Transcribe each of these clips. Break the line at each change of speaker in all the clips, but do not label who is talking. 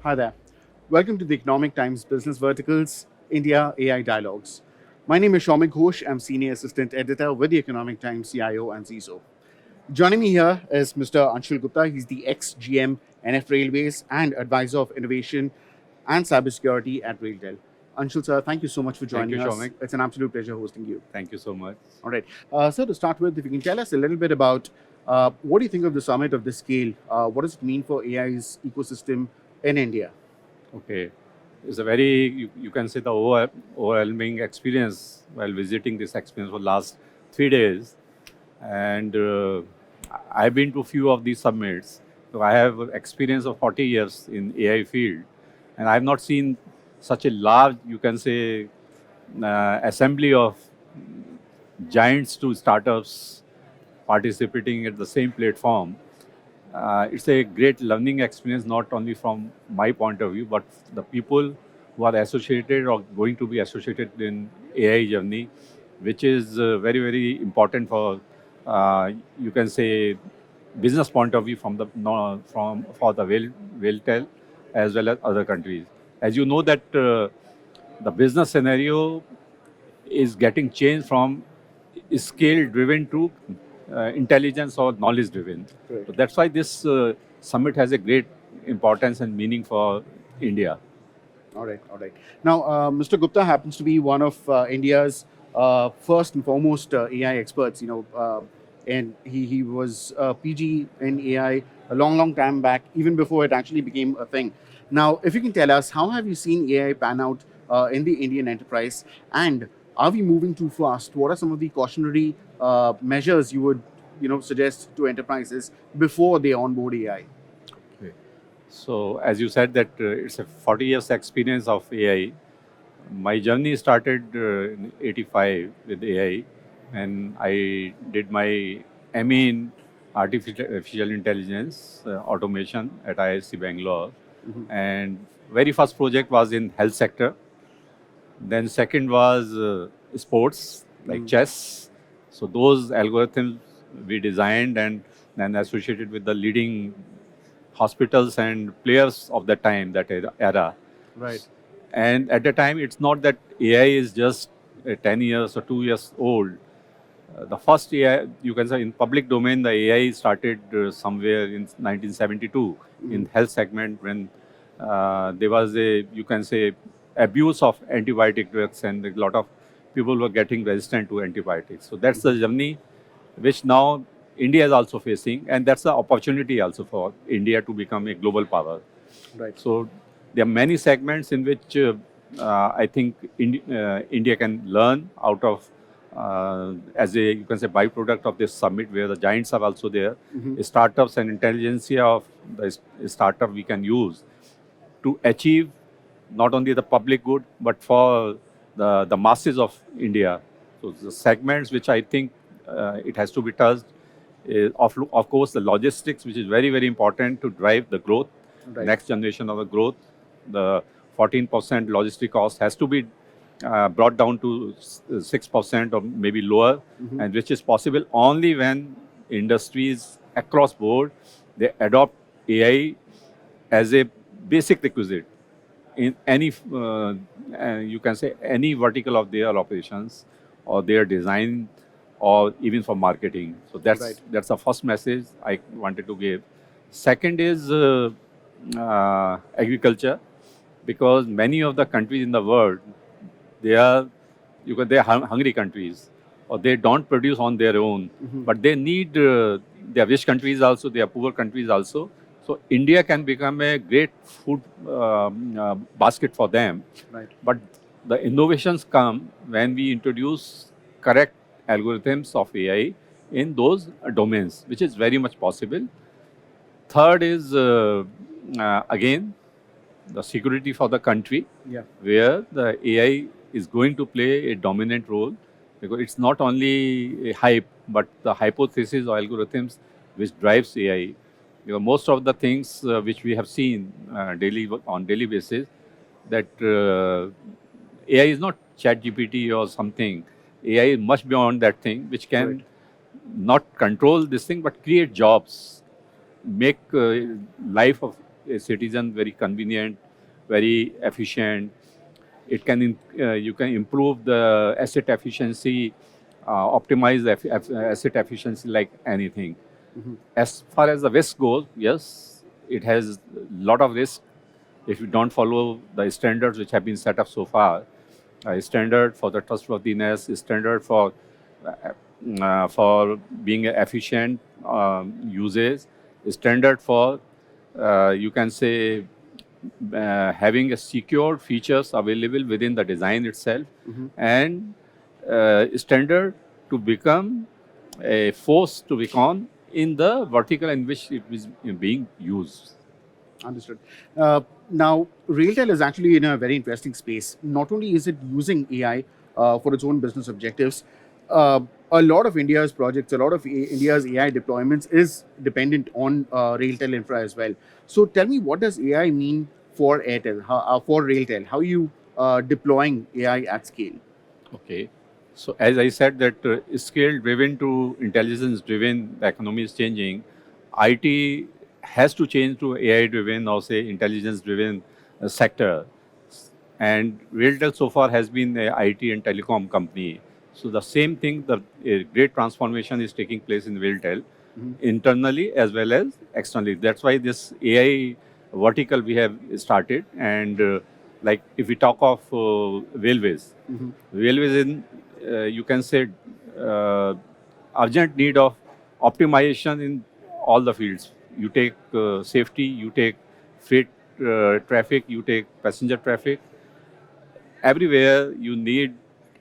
Hi there. Welcome to the Economic Times Business Verticals India AI Dialogues. My name is Soumik Ghosh. I'm Senior Assistant Editor with the Economic Times CIO and CISO. Joining me here is Mr. Anshul Gupta. He's the ex-GM NF Railways and Advisor of Innovation and Cybersecurity at RailTel. Anshul sir, thank you so much for
Thank
joining
you,
us.
Soumik.
It's an absolute pleasure hosting you.
Thank you so much.
All right. So to start with, if you can tell us a little bit about what do you think of the summit of this scale? What does it mean for AI's ecosystem in India?
Okay. It's a very, you can say, the overwhelming experience while visiting this experience for last 3 days. And I've been to few of these summits. So I have experience of 40 years in AI field. And I've not seen such a large, you can say, assembly of giants to startups participating at the same platform. It's a great learning experience, not only from my point of view, but the people who are associated or going to be associated in AI journey, which is very, very important for, you can say, business point of view from the no, from for the Welltel as well as other countries. As you know that the business scenario is getting changed from skill driven to intelligence or knowledge driven.
Correct.
So that's why this summit has a great importance and meaning for India.
All right, all right. Now, Mr. Gupta happens to be one of India's first and foremost AI experts. And he was PG in AI a long, long time back, even before it actually became a thing. Now, if you can tell us, how have you seen AI pan out in the Indian enterprise, and are we moving too fast? What are some of the cautionary measures you would, suggest to enterprises before they onboard AI?
Okay. So as you said that it's a 40 years experience of AI. My journey started in 85 with AI, and I did my ME in artificial intelligence automation at IISc Bangalore.
Mhm.
And very first project was in health sector. Then second was sports like
Mm.
chess. So those algorithms we designed and then associated with the leading hospitals and players of the time, that era.
Right.
And at the time, it's not that AI is just 10 years or 2 years old. The first AI, you can say in public domain, the AI started somewhere in 1972 in
Mhm.
health segment when there was a, you can say, abuse of antibiotic drugs and a lot of people were getting resistant to antibiotics. So that's the journey which now India is also facing, and that's the opportunity also for India to become a global power.
Right.
So there are many segments in which I think India can learn out of as a, you can say, byproduct of this summit where the giants are also there.
Mhm.
Startups and intelligentsia of the startup we can use to achieve not only the public good but for the masses of India. So the segments which I think it has to be touched is of course the logistics, which is very, very important to drive the growth,
Right.
next generation of the growth. The 14% logistic cost has to be brought down to 6% or maybe lower,
Mhm.
and which is possible only when industries across board they adopt AI as a basic requisite in any, you can say, any vertical of their operations or their design or even for marketing. So
Right.
that's the first message I wanted to give. Second is agriculture, because many of the countries in the world, they are, they are hungry countries, or they don't produce on their own,
Mhm.
but they need, they are rich countries also, they are poor countries also. So India can become a great food basket for them.
Right.
But the innovations come when we introduce correct algorithms of AI in those domains, which is very much possible. Third is again the security for the country,
Yeah.
where the AI is going to play a dominant role, because it's not only a hype, but the hypothesis or algorithms which drives AI. Most of the things which we have seen on daily basis, that AI is not chat GPT or something. AI is much beyond that thing, which
Right.
can not control this thing, but create jobs, make life of a citizen very convenient, very efficient. It can you can improve the asset efficiency, optimize the asset efficiency like anything.
Mhm.
As far as the risk goes, yes, it has a lot of risk if you don't follow the standards which have been set up so far. A standard for the trustworthiness, a standard for being efficient usage, a standard for you can say having a secure features available within the design itself,
Mhm.
and standard to become a force to reckon in the vertical in which it is being used.
Understood. Now, RailTel is actually in a very interesting space. Not only is it using AI for its own business objectives, uh, a lot of India's projects, a lot of India's AI deployments is dependent on RailTel infra as well. So, tell me, what does AI mean for Airtel, for RailTel? How are you deploying AI at scale?
Okay. So as I said that scale driven to intelligence driven, the economy is changing. IT has to change to AI driven or say intelligence driven sector. And RailTel so far has been a IT and telecom company. So the same thing, the a great transformation is taking place in RailTel
Mhm.
internally as well as externally. That's why this AI vertical we have started. And like if we talk of railways,
Mhm.
railways in you can say uh, urgent need of optimization in all the fields. You take safety, you take freight traffic, you take passenger traffic. Everywhere you need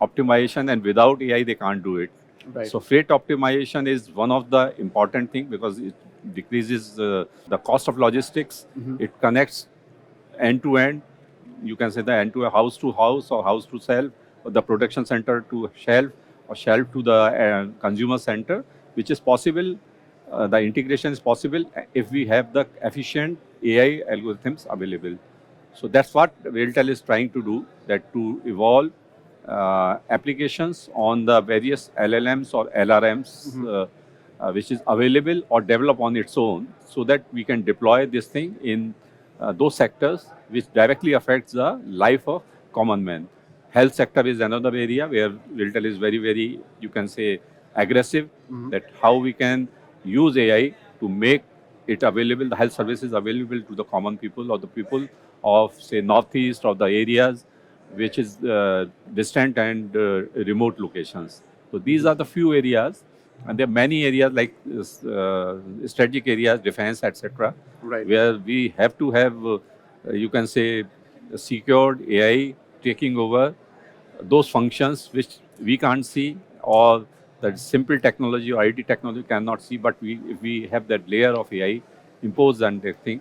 optimization, and without AI they can't do it.
Right.
So freight optimization is one of the important thing because it decreases the cost of logistics.
Mhm.
It connects end to end. You can say the end to house or house to shelf, or the production center to shelf, or shelf to the consumer center, which is possible. The integration is possible if we have the efficient AI algorithms available. So that's what RailTel is trying to do, that to evolve applications on the various LLMs or LRMs
Mhm.
which is available or develop on its own, so that we can deploy this thing in those sectors which directly affects the life of common man. Health sector is another area where RailTel is very, very, you can say, aggressive,
Mhm.
that how we can use AI to make it available, the health services available to the common people or the people of, say, northeast or the areas which is distant and remote locations. So these
Mhm.
are the few areas, and there are many areas like strategic areas, defense, etc.,
Right.
where we have to have, you can say, secured AI taking over those functions which we can't see, or that simple technology or IT technology cannot see. But if we have that layer of AI imposed on that thing,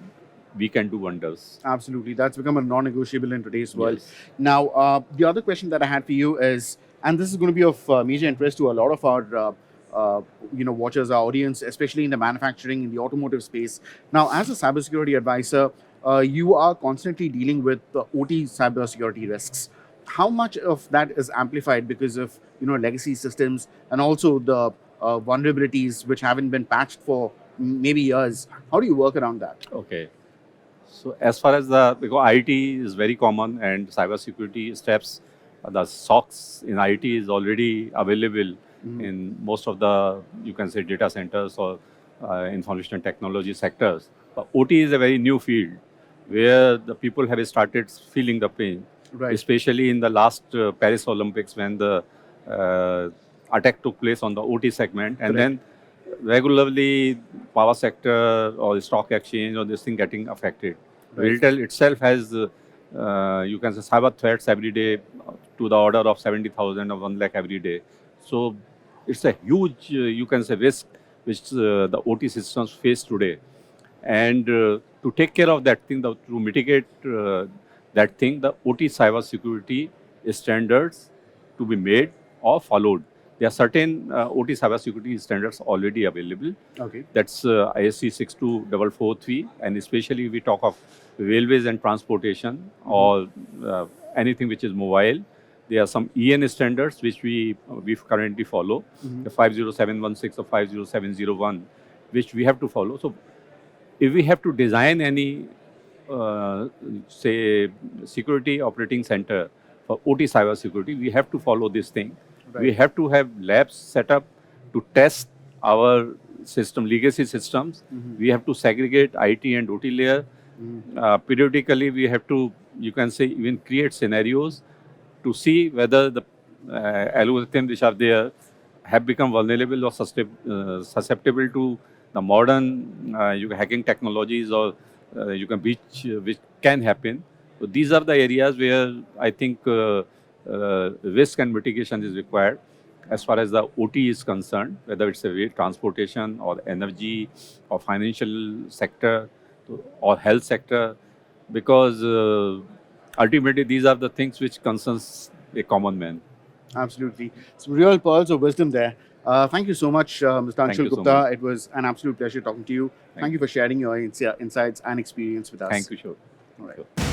we can do wonders.
Absolutely. That's become a non negotiable in today's world.
Yes.
Now, the other question that I had for you is, and this is going to be of major interest to a lot of our uh, watchers, our audience, especially in the manufacturing, in the automotive space. Now, as a cybersecurity advisor, you are constantly dealing with OT cybersecurity risks. How much of that is amplified because of legacy systems and also the vulnerabilities which haven't been patched for maybe years? How do you work around that?
Okay. So as far as the, because IT is very common and cybersecurity steps, the SOCs in IT is already available
Mhm.
in most of the, you can say, data centers or information technology sectors. But OT is a very new field where the people have started feeling the pain,
Right.
especially in the last Paris Olympics when the uh, attack took place on the OT segment, and
Correct.
then regularly power sector or stock exchange or this thing getting affected.
Right.
RailTel itself has, you can say, cyber threats every day to the order of 70,000 or 1 lakh every day. So it's a huge, you can say, risk which the OT systems face today. And to take care of that thing, to mitigate that thing, the OT cyber security standards to be made or followed. There are certain OT cyber security standards already available.
Okay.
That's ISC 62443, and especially we talk of railways and transportation
Hmm.
or anything which is mobile. There are some EN standards which we currently follow,
Hmm.
the 50716 or 50701, which we have to follow. So if we have to design any say, security operating center for OT cyber security, we have to follow this thing. We
Right.
have to have labs set up to test our system, legacy systems.
Mhm.
We have to segregate IT and OT layer.
Mhm.
Periodically, we have to, you can say, even create scenarios to see whether the algorithms which are there have become vulnerable or susceptible to the modern hacking technologies, or you can which can happen. So these are the areas where I think risk and mitigation is required as far as the OT is concerned, whether it's a way transportation or energy or financial sector or health sector, because ultimately these are the things which concerns a common man.
Absolutely. Some real pearls of wisdom there. Thank you so much, Mr.
Thank
Anshul
you so
Gupta.
much.
It was an absolute pleasure talking to you.
Thank
Thank you for sharing your insights and experience with us.
you, sure.
All right.
Sure.